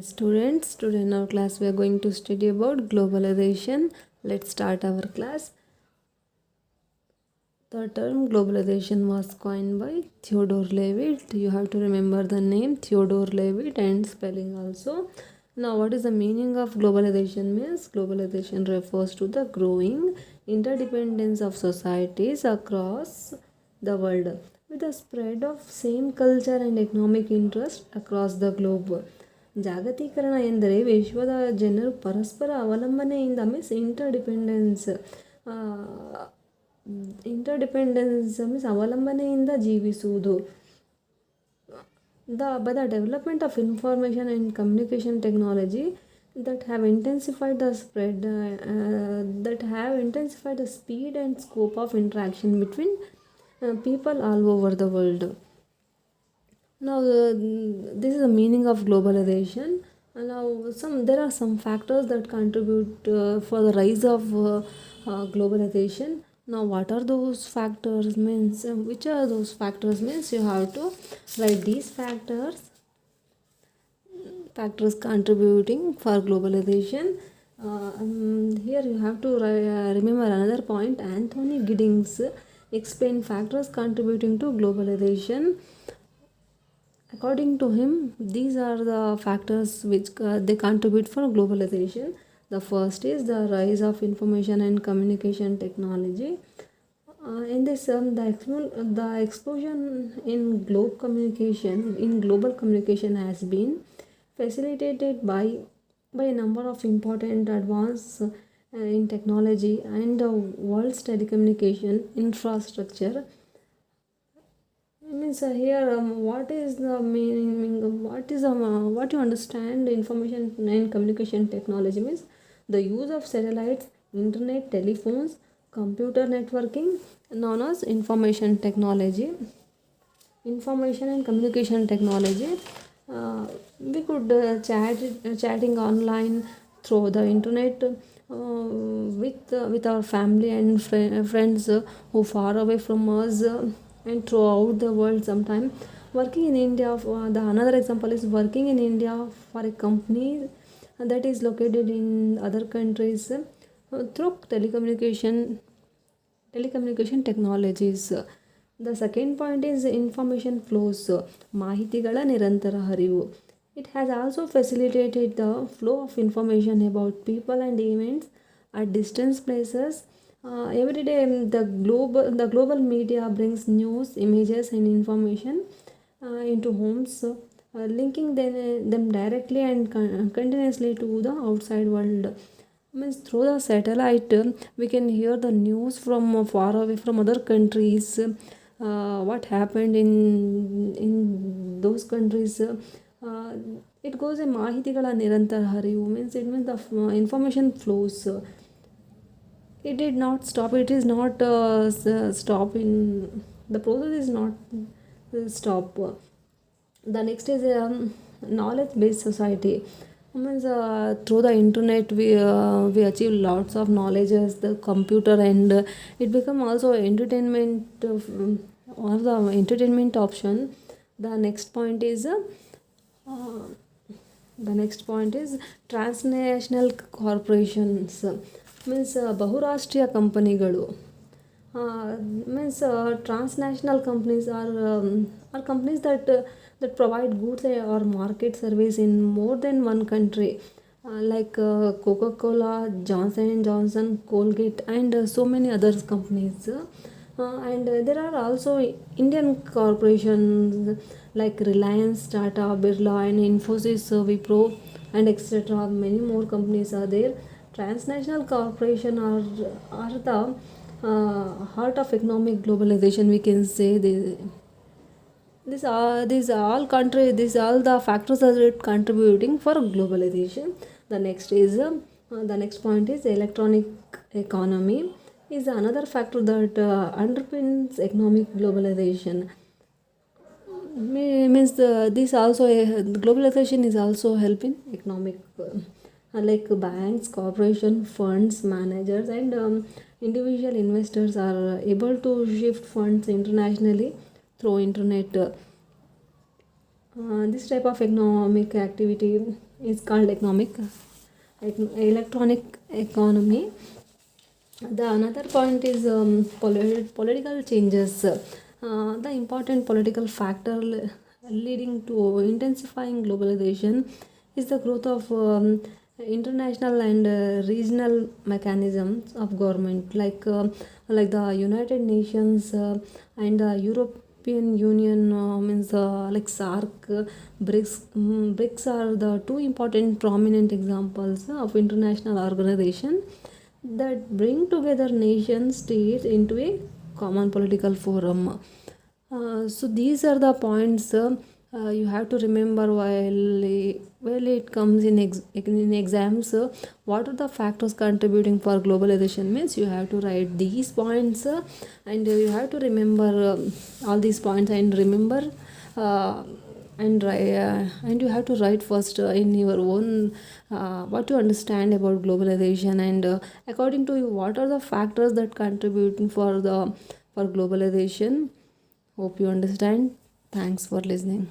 Students, today in our class we are going to study about globalization. Let's start our class. The term globalization was coined by Theodore Levitt. You have to remember the name Theodore Levitt and spelling also. Now, what is the meaning of globalization? Means globalization refers to the growing interdependence of societies across the world with the spread of same culture and economic interest across the globe. ಜಾಗತೀಕರಣ ಎಂದರೆ ವಿಶ್ವದ ಜನರು ಪರಸ್ಪರ ಅವಲಂಬನೆಯಿಂದ means interdependence means ಅವಲಂಬನೆಯಿಂದ ಜೀವಿಸುವುದು. By the development of information and communication technology that have intensified the speed and scope of interaction between people all over the world. Now, this is the meaning of globalization. Now, there are some factors that contribute for the rise of globalization. Now, what are those factors? Means which are those factors? Means you have to write these factors contributing for globalization. Here you have to remember another point. Anthony Giddings explained factors contributing to globalization. According to him, these are the factors which they contribute for globalization. The first is the rise of information and communication technology. In this, the explosion in global communication has been facilitated by a number of important advances in technology and the world's telecommunication infrastructure. Means here what is the meaning, what you understand information and communication technology means the use of satellites, internet, telephones, computer networking known as information and communication technology. We could chatting online through the internet with our family and friends who far away from us and throughout the world. Sometime working in India, another example is working in India for a company that is located in other countries through telecommunication technologies. The second point is information flows, ಮಾಹಿತಿಗಳ ನಿರಂತರ ಹರಿವು. It has also facilitated the flow of information about people and events at distant places. Every day the global media brings news, images and information into homes, linking them directly and continuously to the outside world. Means through the satellite we can hear the news from far away from other countries, what happened in those countries. It goes a ಮಾಹಿತಿಗಳ ನಿರಂತರ ಹರಿವು means it means the information flows. It did not stop. It is not stop in the process is not stop. The next is knowledge based society. Means through the internet we achieve lots of knowledge as the computer, and it become also entertainment, one of the entertainment option. The next point is transnational corporations. Means ಬಹುರಾಷ್ಟ್ರೀಯ ಕಂಪನಿಗಳು. Means transnational companies are companies that provide goods or market service in more than one country, like Coca-Cola, Johnson and Johnson, Colgate and so many other companies. And there are also Indian corporations like Reliance, Tata, Birla and Infosys, Wipro and etc. Many more companies are there. Transnational corporation are the heart of economic globalization, we can say. These all the factors are contributing for globalization. The next point is electronic economy is another factor that underpins economic globalization. Means this also globalization is also helping economic, like banks, corporation, funds, managers and individual investors are able to shift funds internationally through internet. This type of economic activity is called electronic economy. The another point is political changes. The important political factor leading to intensifying globalization is the growth of international and regional mechanisms of government, like the United Nations and the European Union, means like SARC, BRICS are the two important prominent examples of international organization that bring together nation states into a common political forum. So these are the points you have to remember while it comes in exams. What are the factors contributing for globalization means you have to write these points, and you have to remember all these points and remember. And you have to write first in your own what you understand about globalization, and according to you what are the factors that contribute for globalization. Hope you understand. Thanks for listening.